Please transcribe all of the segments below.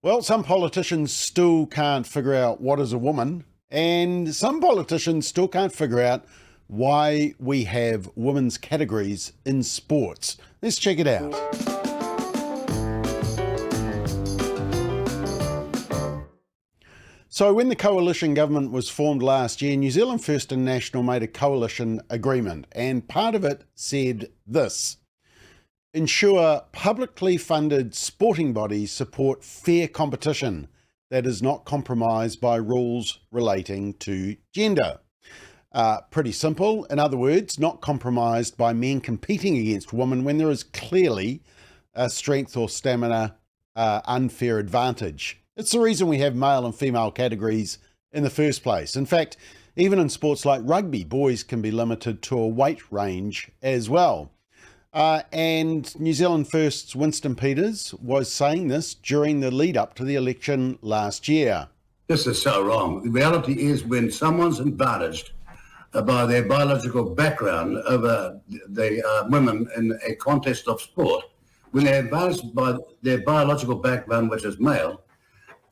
Well, some politicians still can't figure out what is a woman, and some politicians still can't figure out why we have women's categories in sports. Let's check it out. So when the coalition government was formed last year, New Zealand First and National made a coalition agreement, and part of it said this: ensure publicly funded sporting bodies support fair competition that is not compromised by rules relating to gender. Pretty simple. In other words, not compromised by men competing against women when there is clearly a strength or stamina unfair advantage. It's the reason we have male and female categories in the first place. In fact, even in sports like rugby, boys can be limited to a weight range as well. And New Zealand First's Winston Peters was saying this during the lead up to the election last year. This is so wrong. The reality is when someone's advantaged by their biological background over the women in a contest of sport, when they're advantaged by their biological background, which is male,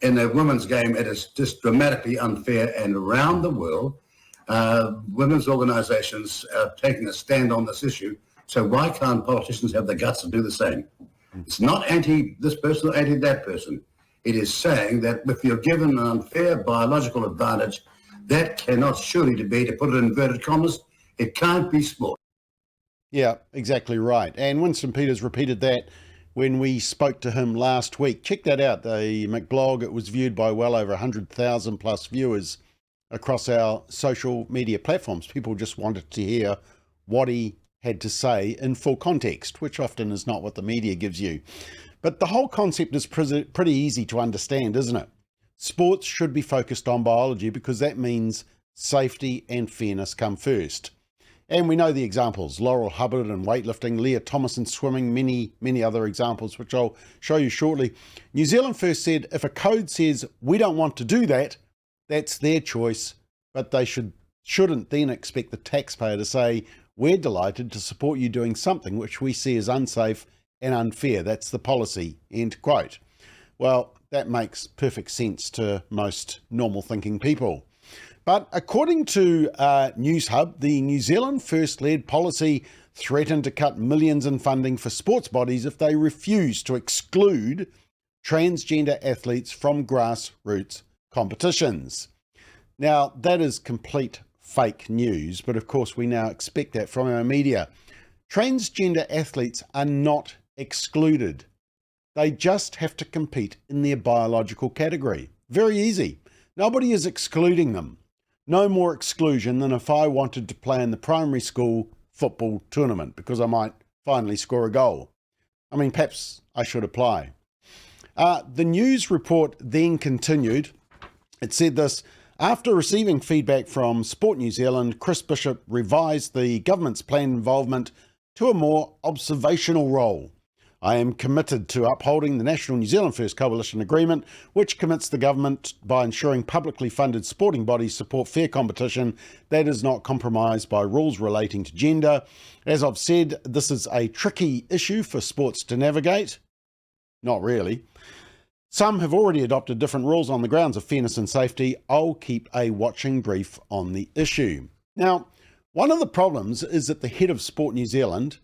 in a women's game, it is just dramatically unfair. And around the world, women's organisations are taking a stand on this issue. So why can't politicians have the guts to do the same? It's not anti this person or anti that person. It is saying that if you're given an unfair biological advantage, that cannot surely be, to put it in inverted commas, it can't be sport. Yeah, exactly right. And Winston Peters repeated that when we spoke to him last week. Check that out, the McBLOG. It was viewed by well over 100,000 plus viewers across our social media platforms. People just wanted to hear what he had to say in full context, which often is not what the media gives you. But the whole concept is pretty easy to understand, isn't it? Sports should be focused on biology because that means safety and fairness come first. And we know the examples: Laurel Hubbard in weightlifting, Leah Thomas in swimming, many other examples, which I'll show you shortly. New Zealand First said if a code says we don't want to do that, that's their choice, but they shouldn't then expect the taxpayer to say, we're delighted to support you doing something which we see as unsafe and unfair. That's the policy, end quote. Well, that makes perfect sense to most normal thinking people. But according to News Hub, the New Zealand First-led policy threatened to cut millions in funding for sports bodies if they refuse to exclude transgender athletes from grassroots competitions. Now, that is complete fake news, but of course we now expect that from our media. Transgender athletes are not excluded. They just have to compete in their biological category. Very easy. Nobody is excluding them. No more exclusion than if I wanted to play in the primary school football tournament because I might finally score a goal. I mean, perhaps I should apply. The news report then continued. It said this: after receiving feedback from Sport New Zealand, Chris Bishop revised the government's planned involvement to a more observational role. I am committed to upholding the National New Zealand First Coalition Agreement, which commits the government by ensuring publicly funded sporting bodies support fair competition that is not compromised by rules relating to gender. As I've said, this is a tricky issue for sports to navigate. Not really. Some have already adopted different rules on the grounds of fairness and safety. I'll keep a watching brief on the issue. Now, one of the problems is that the head of Sport New Zealand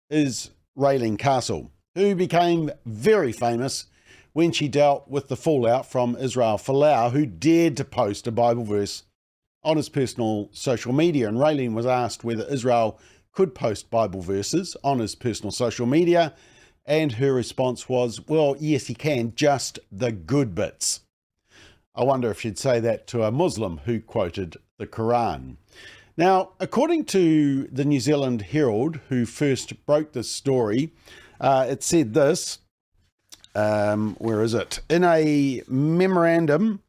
is Raelene Castle, who became very famous when she dealt with the fallout from Israel Folau, who dared to post a Bible verse on his personal social media. And Raelene was asked whether Israel could post Bible verses on his personal social media, and her response was, well, yes, he can, just the good bits. I wonder if she'd say that to a Muslim who quoted the Quran. Now, according to the New Zealand Herald, who first broke this story, it said this, where is it? In a memorandum,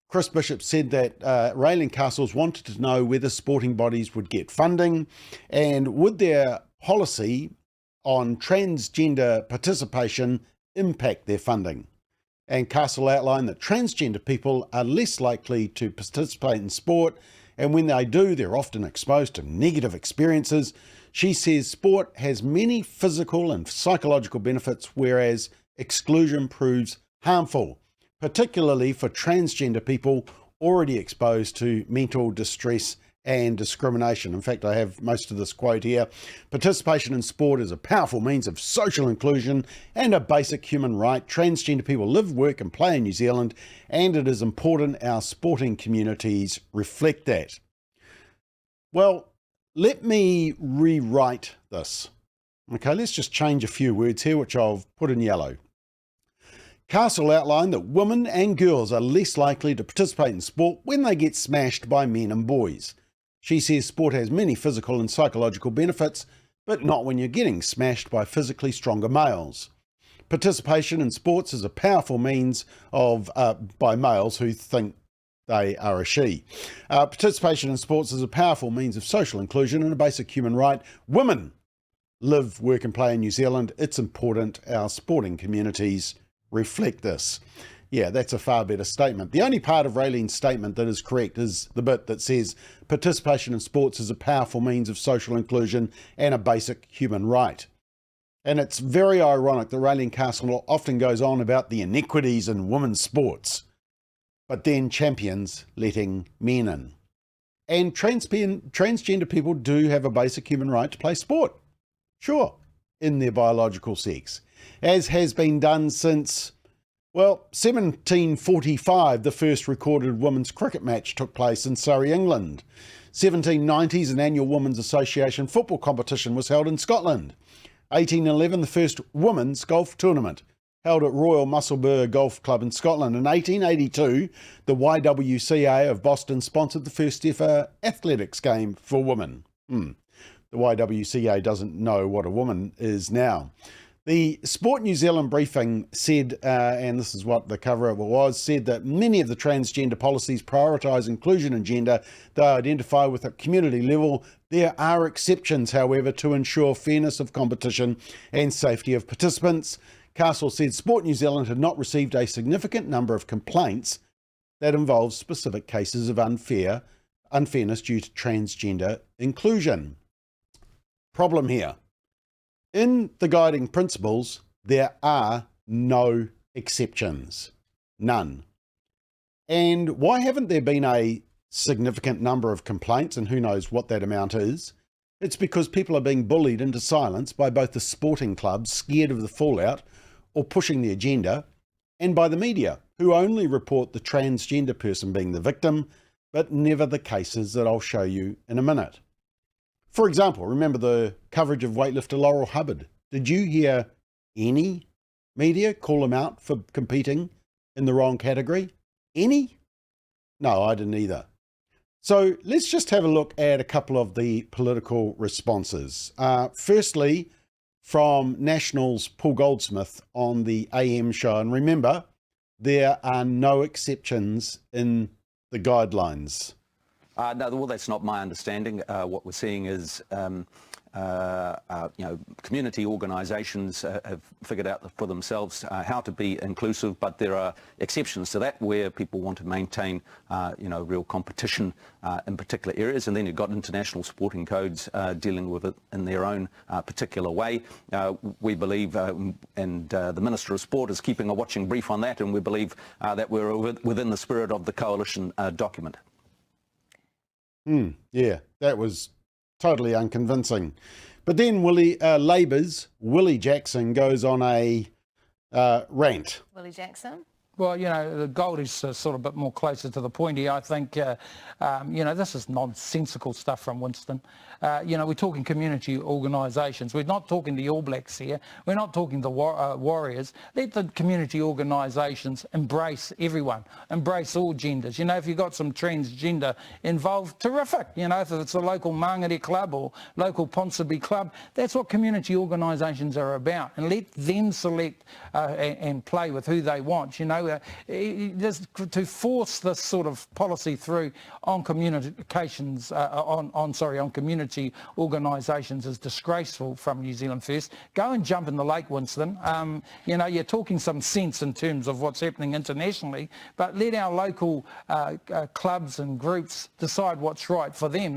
Chris Bishop said that Raelene Castles wanted to know whether sporting bodies would get funding and would their policy on transgender participation impact their funding. And Castle outlined that transgender people are less likely to participate in sport, and when they do, they're often exposed to negative experiences. She says sport has many physical and psychological benefits, whereas exclusion proves harmful, particularly for transgender people already exposed to mental distress and discrimination. In fact, I have most of this quote here. Participation in sport is a powerful means of social inclusion and a basic human right. Transgender people live, work and play in New Zealand, and it is important our sporting communities reflect that. Well, let me rewrite this. Okay, let's just change a few words here, which I've put in yellow. Castle outlined that women and girls are less likely to participate in sport when they get smashed by men and boys. She says sport has many physical and psychological benefits, but not when you're getting smashed by physically stronger males. Participation in sports is a powerful means of, by males who think they are a she. Participation in sports is a powerful means of social inclusion and a basic human right. Women live, work and play in New Zealand. It's important our sporting communities reflect this. Yeah, that's a far better statement. The only part of Raelene's statement that is correct is the bit that says participation in sports is a powerful means of social inclusion and a basic human right. And it's very ironic that Raelene Castle often goes on about the inequities in women's sports, but then champions letting men in. And transgender people do have a basic human right to play sport. Sure, in their biological sex, as has been done since, well, 1745, the first recorded women's cricket match took place in Surrey, England. 1790s, an annual Women's Association football competition was held in Scotland. 1811, the first women's golf tournament held at Royal Musselburgh Golf Club in Scotland. In 1882, the YWCA of Boston sponsored the first ever athletics game for women. The YWCA doesn't know what a woman is now. The Sport New Zealand briefing said, and this is what the cover of it was, said that many of the transgender policies prioritise inclusion and gender. They identify with a community level. There are exceptions, however, to ensure fairness of competition and safety of participants. Castle said Sport New Zealand had not received a significant number of complaints that involved specific cases of unfairness due to transgender inclusion. Problem here. In the guiding principles, there are no exceptions. None. And why haven't there been a significant number of complaints, and who knows what that amount is? It's because people are being bullied into silence by both the sporting clubs, scared of the fallout, or pushing the agenda, and by the media, who only report the transgender person being the victim, but never the cases that I'll show you in a minute. For example, remember the coverage of weightlifter Laurel Hubbard. Did you hear any media call him out for competing in the wrong category? Any? No, I didn't either. So let's just have a look at a couple of the political responses. Firstly, from National's Paul Goldsmith on the AM show. And remember, there are no exceptions in the guidelines. No, well, that's not my understanding. What we're seeing is, community organisations have figured out for themselves how to be inclusive, but there are exceptions to that where people want to maintain, real competition in particular areas, and then you've got international sporting codes dealing with it in their own particular way. We believe, and the Minister of Sport is keeping a watching brief on that, and we believe that we're within the spirit of the coalition document. Yeah, that was totally unconvincing. But then Labour's Willie Jackson goes on a rant. Willie Jackson? Well, the gold is sort of a bit more closer to the point here. I think, this is nonsensical stuff from Winston. We're talking community organisations. We're not talking the All Blacks here. We're not talking the Warriors. Let the community organisations embrace everyone, embrace all genders. If you've got some transgender involved, terrific. If it's a local Mangere club or local Ponsonby club, that's what community organisations are about. And let them select and play with who they want. just to force this sort of policy through on communications, on community organisations is disgraceful from New Zealand First. Go and jump in the lake, Winston. You're talking some sense in terms of what's happening internationally, but let our local clubs and groups decide what's right for them.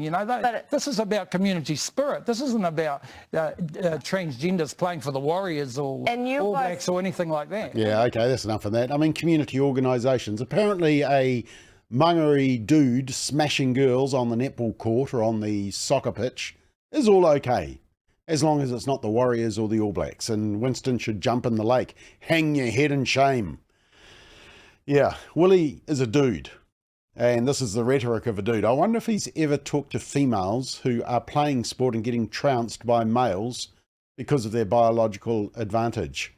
This is about community spirit. This isn't about transgenders playing for the Warriors or All Blacks or anything like that. Yeah, okay, that's enough of that. I mean, community organisations. Apparently a Mangere dude smashing girls on the netball court or on the soccer pitch is all okay, as long as it's not the Warriors or the All Blacks. And Winston should jump in the lake. Hang your head in shame. Yeah, Willie is a dude. And this is the rhetoric of a dude. I wonder if he's ever talked to females who are playing sport and getting trounced by males because of their biological advantage.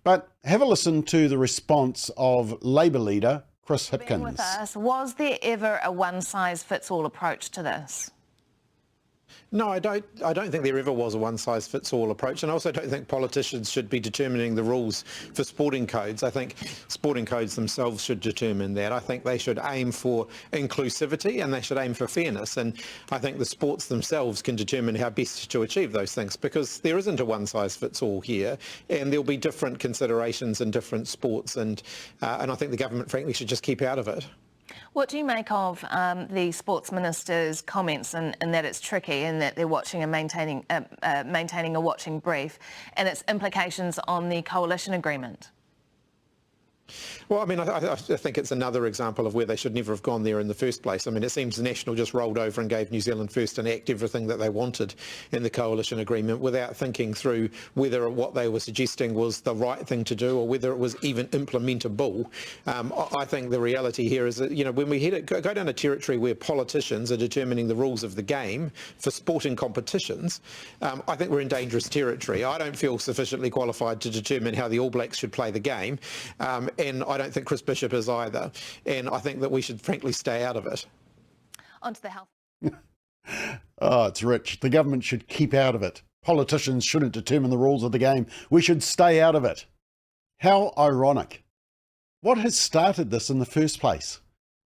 But have a listen to the response of Labour leader Chris Hipkins. Being with us, was there ever a one-size-fits-all approach to this? No, I don't think there ever was a one-size-fits-all approach, and I also don't think politicians should be determining the rules for sporting codes. I think sporting codes themselves should determine that. I think they should aim for inclusivity and they should aim for fairness, and I think the sports themselves can determine how best to achieve those things, because there isn't a one-size-fits-all here, and there'll be different considerations in different sports, and I think the government, frankly, should just keep out of it. What do you make of the Sports Minister's comments and that it's tricky and that they're watching and maintaining a watching brief, and its implications on the coalition agreement? Well, I mean, I think it's another example of where they should never have gone there in the first place. I mean, it seems the National just rolled over and gave New Zealand First and Act everything that they wanted in the coalition agreement without thinking through whether what they were suggesting was the right thing to do or whether it was even implementable. I think the reality here is that, when we go down a territory where politicians are determining the rules of the game for sporting competitions, I think we're in dangerous territory. I don't feel sufficiently qualified to determine how the All Blacks should play the game. And I don't think Chris Bishop is either. And I think that we should frankly stay out of it. On to the health. Oh, it's rich. The government should keep out of it. Politicians shouldn't determine the rules of the game. We should stay out of it. How ironic. What has started this in the first place?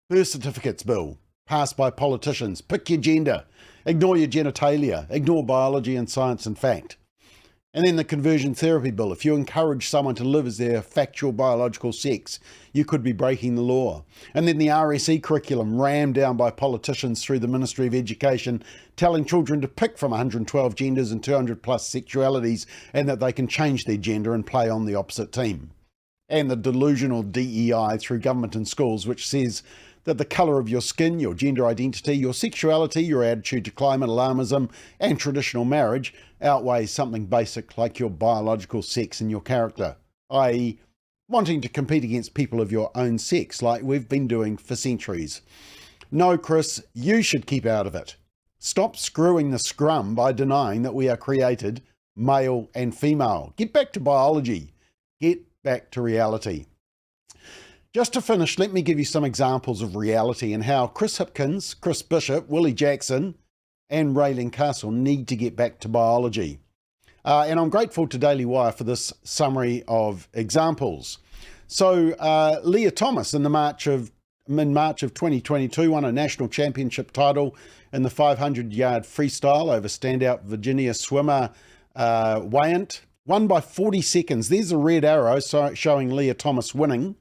Birth certificates bill, passed by politicians. Pick your gender. Ignore your genitalia. Ignore biology and science and fact. And then the conversion therapy bill. If you encourage someone to live as their factual biological sex, you could be breaking the law. And then the RSE curriculum rammed down by politicians through the Ministry of Education, telling children to pick from 112 genders and 200 plus sexualities, and that they can change their gender and play on the opposite team. And the delusional DEI through government and schools, which says that the colour of your skin, your gender identity, your sexuality, your attitude to climate alarmism and traditional marriage outweighs something basic like your biological sex and your character, i.e. wanting to compete against people of your own sex like we've been doing for centuries. No, Chris, you should keep out of it. Stop screwing the scrum by denying that we are created male and female. Get back to biology. Get back to reality. Just to finish, let me give you some examples of reality and how Chris Hipkins, Chris Bishop, Willie Jackson and Raelene Castle need to get back to biology. And I'm grateful to Daily Wire for this summary of examples. So Leah Thomas in March of 2022 won a national championship title in the 500-yard freestyle over standout Virginia swimmer Wyant. Won by 40 seconds. There's a red arrow showing Leah Thomas winning.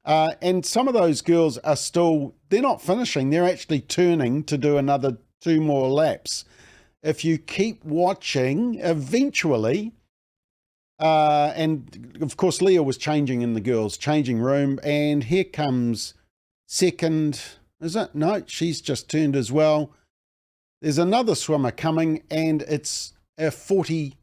And some of those girls are still, they're not finishing, they're actually turning to do another 2 more laps. If you keep watching, eventually, and of course Leah was changing in the girls' changing room, and here comes second, is it? No, she's just turned as well. There's another swimmer coming, and it's 40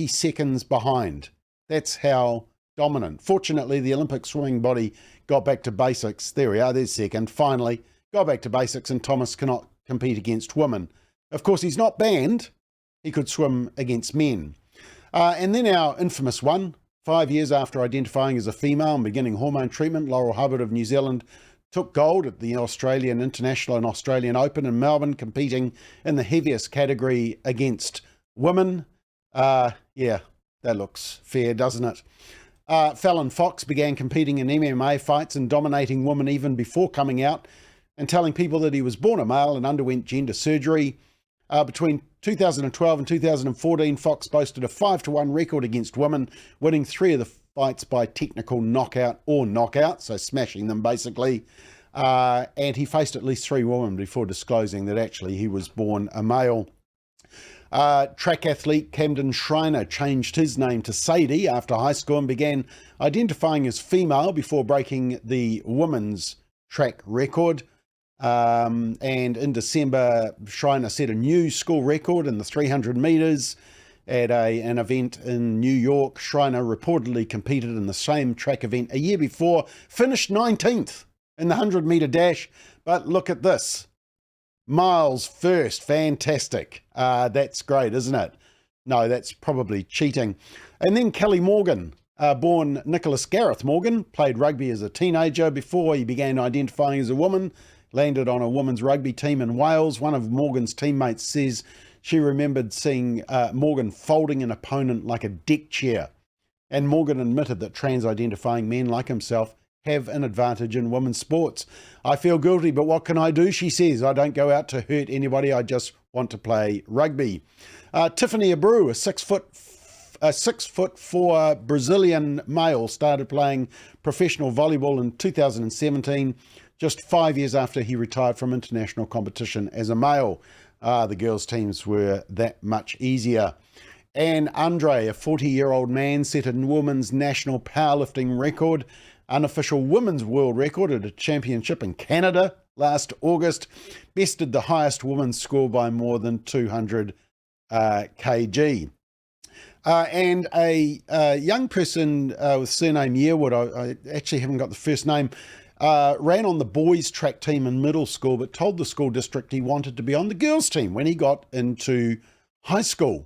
seconds behind. That's how dominant. Fortunately, the Olympic swimming body got back to basics. There we are, there's second. Finally, got back to basics, and Thomas cannot compete against women. Of course, he's not banned. He could swim against men. And then our infamous one, 5 years after identifying as a female and beginning hormone treatment, Laurel Hubbard of New Zealand took gold at the Australian International and Australian Open in Melbourne, competing in the heaviest category against women. Yeah, that looks fair, doesn't it? Fallon Fox began competing in MMA fights and dominating women even before coming out and telling people that he was born a male and underwent gender surgery. Between 2012 and 2014, Fox boasted a 5-1 record against women, winning 3 of the fights by technical knockout or knockout, so smashing them basically. And he faced at least 3 women before disclosing that actually he was born a male. Track athlete Camden Schreiner changed his name to Sadie after high school and began identifying as female before breaking the women's track record. And in December, Schreiner set a new school record in the 300 metres at an event in New York. Schreiner reportedly competed in the same track event a year before, finished 19th in the 100-metre dash. But look at this. Miles first. Fantastic. That's great, isn't it? No, that's probably cheating. And then Kelly Morgan, born Nicholas Gareth Morgan, played rugby as a teenager before he began identifying as a woman. Landed on a women's rugby team in Wales. One of Morgan's teammates says she remembered seeing Morgan folding an opponent like a deck chair. And Morgan admitted that trans-identifying men like himself have an advantage in women's sports. I feel guilty, but what can I do? She says, I don't go out to hurt anybody. I just want to play rugby. Tiffany Abreu, a 6'4" Brazilian male, started playing professional volleyball in 2017. Just 5 years after he retired from international competition as a male. The girls' teams were that much easier. And Andre, a 40-year-old man, set a women's national powerlifting record, unofficial women's world record at a championship in Canada last August, bested the highest women's score by more than 200 kg. And a young person with surname Yearwood, I actually haven't got the first name, ran on the boys' track team in middle school, but told the school district he wanted to be on the girls' team when he got into high school.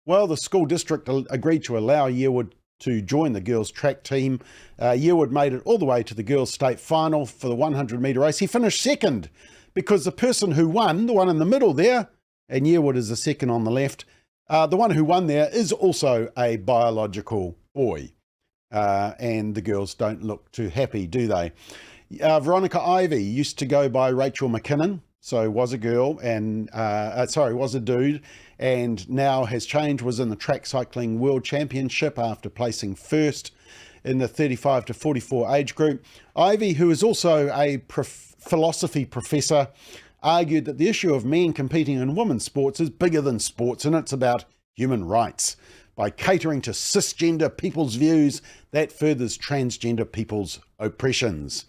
Well, the school district agreed to allow Yearwood to join the girls' track team. Yearwood made it all the way to the girls' state final for the 100-metre race. He finished second because the person who won, the one in the middle there, and Yearwood is the second on the left, the one who won there is also a biological boy. And the girls don't look too happy, do they? Veronica Ivy used to go by Rachel McKinnon, so was a girl and was a dude, and now has changed, was in the track cycling world championship after placing first in the 35 to 44 age group. Ivy, who is also a philosophy professor, argued that the issue of men competing in women's sports is bigger than sports and it's about human rights. By catering to cisgender people's views, that furthers transgender people's oppressions.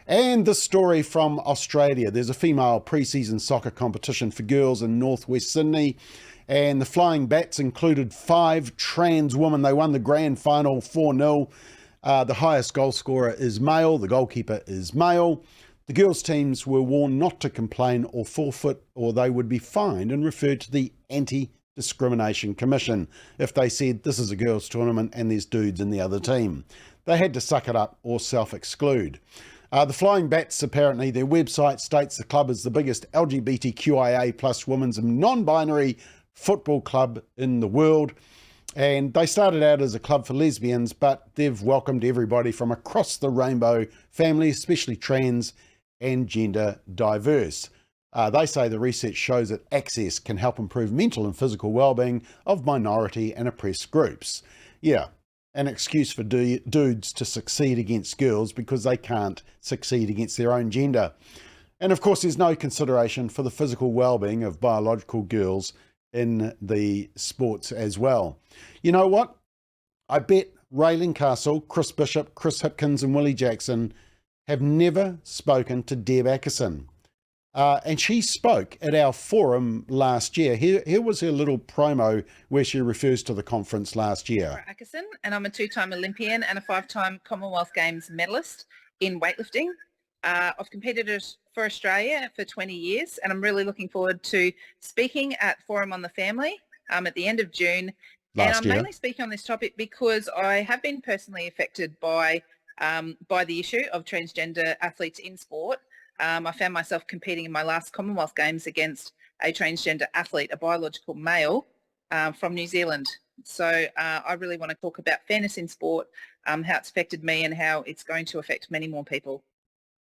And this story from Australia. There's a female pre-season soccer competition for girls in northwest Sydney, and the Flying Bats included 5 trans women. They won the grand final 4-0. The highest goal scorer is male. The goalkeeper is male. The girls' teams were warned not to complain or forfeit, or they would be fined and referred to the Anti-Discrimination Commission if they said this is a girls' tournament and there's dudes in the other team. They had to suck it up or self-exclude. The Flying Bats, apparently, their website states the club is the biggest LGBTQIA plus women's and non-binary football club in the world. And they started out as a club for lesbians, but they've welcomed everybody from across the rainbow family, especially trans and gender diverse. They say the research shows that access can help improve mental and physical well-being of minority and oppressed groups. Yeah, an excuse for dudes to succeed against girls because they can't succeed against their own gender. And of course, there's no consideration for the physical well-being of biological girls in the sports as well. You know what? I bet Raelene Castle, Chris Bishop, Chris Hipkins and Willie Jackson have never spoken to Deb Ackerson. And she spoke at our forum last year. Here was her little promo where she refers to the conference last year. Ackerson, and I'm a 2-time Olympian and a 5-time Commonwealth Games medalist in weightlifting. I've competed for Australia for 20 years, and I'm really looking forward to speaking at Forum on the Family at the end of June. And I'm mainly speaking on this topic because I have been personally affected by the issue of transgender athletes in sport. I found myself competing in my last Commonwealth Games against a transgender athlete, a biological male from New Zealand. So I really want to talk about fairness in sport, how it's affected me and how it's going to affect many more people.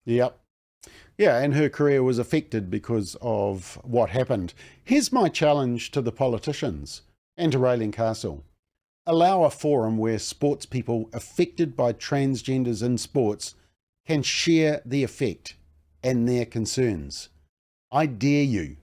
Yep. Yeah, and her career was affected because of what happened. Here's my challenge to the politicians and to Raelene Castle. Allow a forum where sports people affected by transgenders in sports can share the effect and their concerns. I dare you.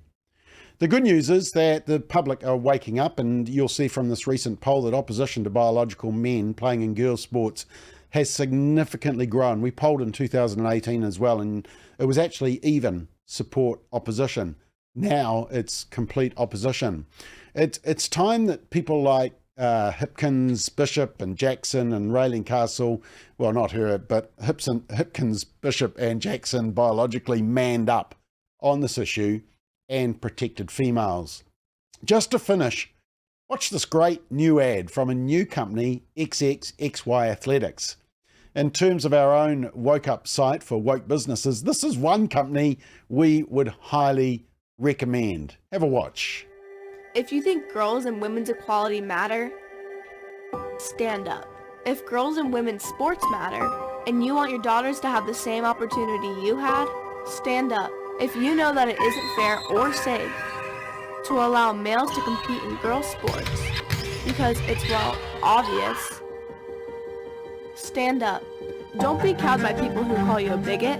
The good news is that the public are waking up, and you'll see from this recent poll that opposition to biological men playing in girls' sports has significantly grown. We polled in 2018 as well, and it was actually even support opposition. Now it's complete opposition. It's time that people like Hipkins, Bishop and Jackson and Raelene Castle, well, not her, but Hipkins, Bishop and Jackson biologically manned up on this issue and protected females. Just to finish, watch this great new ad from a new company, XXXY Athletics. In terms of our own woke up site for woke businesses, this is one company we would highly recommend. Have a watch. If you think girls and women's equality matter, stand up. If girls and women's sports matter, and you want your daughters to have the same opportunity you had, stand up. If you know that it isn't fair or safe to allow males to compete in girls' sports because it's, well, obvious, stand up. Don't be cowed by people who call you a bigot.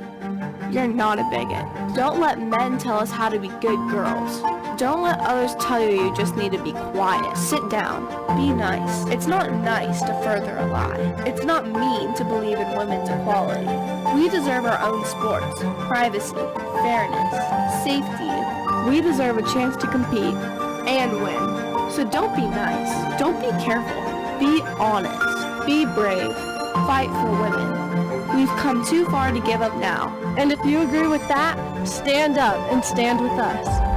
You're not a bigot. Don't let men tell us how to be good girls. Don't let others tell you you just need to be quiet. Sit down. Be nice. It's not nice to further a lie. It's not mean to believe in women's equality. We deserve our own sports, privacy, fairness, safety. We deserve a chance to compete and win. So don't be nice. Don't be careful. Be honest. Be brave. Fight for women. We've come too far to give up now. And if you agree with that, stand up and stand with us.